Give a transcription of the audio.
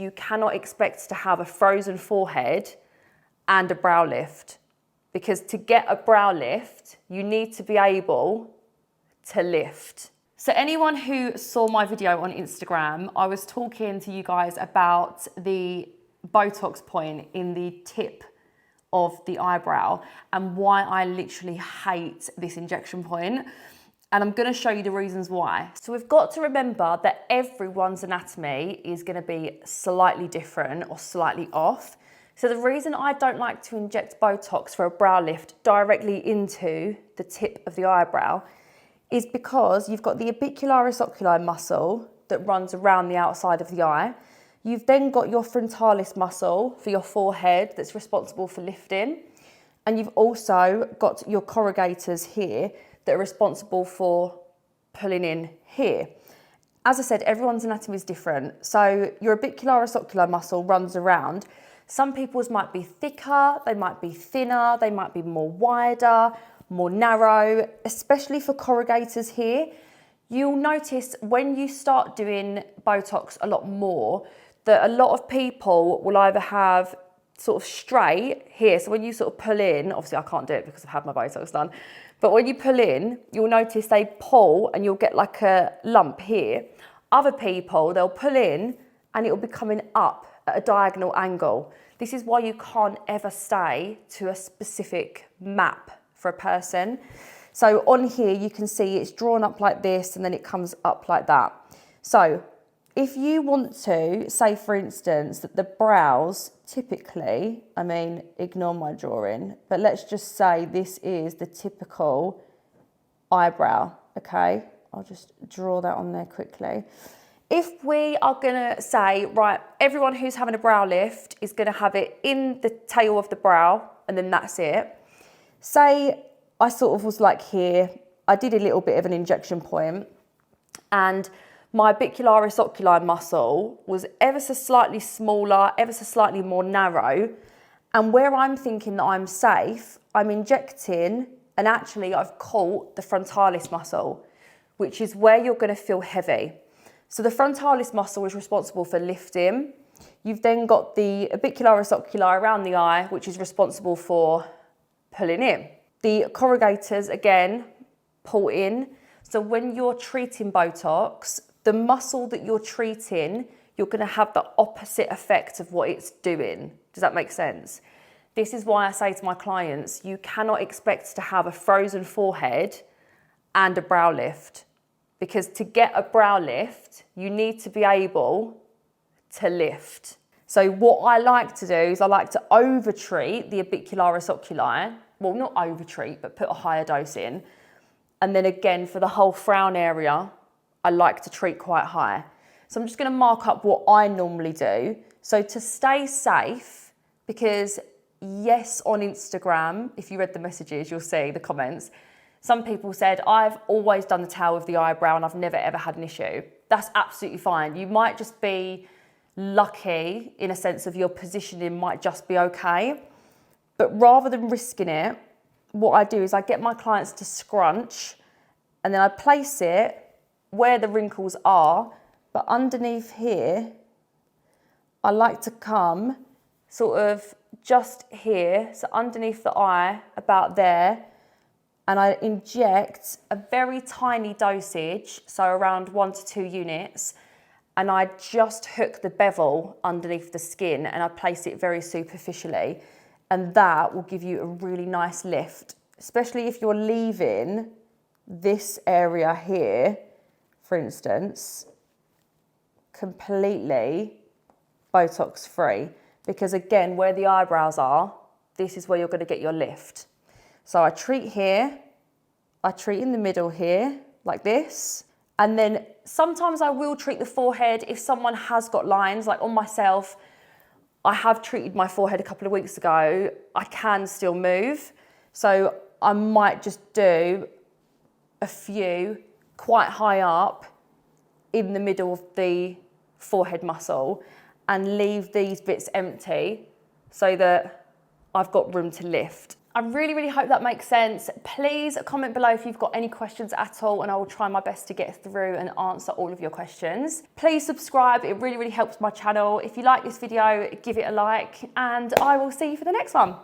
You cannot expect to have a frozen forehead and a brow lift, because to get a brow lift, you need to be able to lift. So anyone who saw my video on Instagram, I was talking to you guys about the Botox point in the tip of the eyebrow and why I literally hate this injection point. And I'm gonna show you the reasons why. So we've got to remember that everyone's anatomy is gonna be slightly different or slightly off. So the reason I don't like to inject Botox for a brow lift directly into the tip of the eyebrow is because you've got the orbicularis oculi muscle that runs around the outside of the eye. You've then got your frontalis muscle for your forehead that's responsible for lifting. And you've also got your corrugators here that are responsible for pulling in here. As I said, everyone's anatomy is different. So your orbicularis oculi muscle runs around. Some people's might be thicker, they might be thinner, they might be more wider, more narrow, especially for corrugators here. You'll notice when you start doing Botox a lot more, that a lot of people will either have sort of straight here. So when you sort of pull in, obviously I can't do it because I've had my Botox done, but when you pull in, you'll notice they pull and you'll get like a lump here. Other people, they'll pull in and it'll be coming up at a diagonal angle. This is why you can't ever stay to a specific map for a person. So on here, you can see it's drawn up like this and then it comes up like that. So if you want to, say for instance, that the brows typically, I mean, ignore my drawing, but let's just say this is the typical eyebrow, okay? I'll just draw that on there quickly. If we are gonna say, right, everyone who's having a brow lift is gonna have it in the tail of the brow and then that's it. Say I sort of was like here, I did a little bit of an injection point and my orbicularis oculi muscle was ever so slightly smaller, ever so slightly more narrow. And where I'm thinking that I'm safe, I'm injecting and actually I've caught the frontalis muscle, which is where you're gonna feel heavy. So the frontalis muscle is responsible for lifting. You've then got the orbicularis oculi around the eye, which is responsible for pulling in. The corrugators, again, pull in. So when you're treating Botox, the muscle that you're treating, you're gonna have the opposite effect of what it's doing. Does that make sense? This is why I say to my clients, you cannot expect to have a frozen forehead and a brow lift. Because to get a brow lift, you need to be able to lift. So what I like to do is I like to over-treat the orbicularis oculi. Well, not over-treat, but put a higher dose in. And then again, for the whole frown area, I like to treat quite high. So I'm just gonna mark up what I normally do. So to stay safe, because yes, on Instagram, if you read the messages, you'll see the comments. Some people said, I've always done the tail of the eyebrow and I've never ever had an issue. That's absolutely fine. You might just be lucky in a sense of your positioning might just be okay. But rather than risking it, what I do is I get my clients to scrunch and then I place it where the wrinkles are, but underneath here, I like to come sort of just here, so underneath the eye, about there, and I inject a very tiny dosage, so around 1 to 2 units, and I just hook the bevel underneath the skin and I place it very superficially, and that will give you a really nice lift, especially if you're leaving this area here, for instance, completely Botox free. Because again, where the eyebrows are, this is where you're gonna get your lift. So I treat here, I treat in the middle here, like this. And then sometimes I will treat the forehead if someone has got lines, like on myself. I have treated my forehead a couple of weeks ago. I can still move. So I might just do a few quite high up in the middle of the forehead muscle and leave these bits empty so that I've got room to lift. I really, really hope that makes sense. Please comment below if you've got any questions at all, and I will try my best to get through and answer all of your questions. Please subscribe, it really, really helps my channel. If you like this video, give it a like, and I will see you for the next one.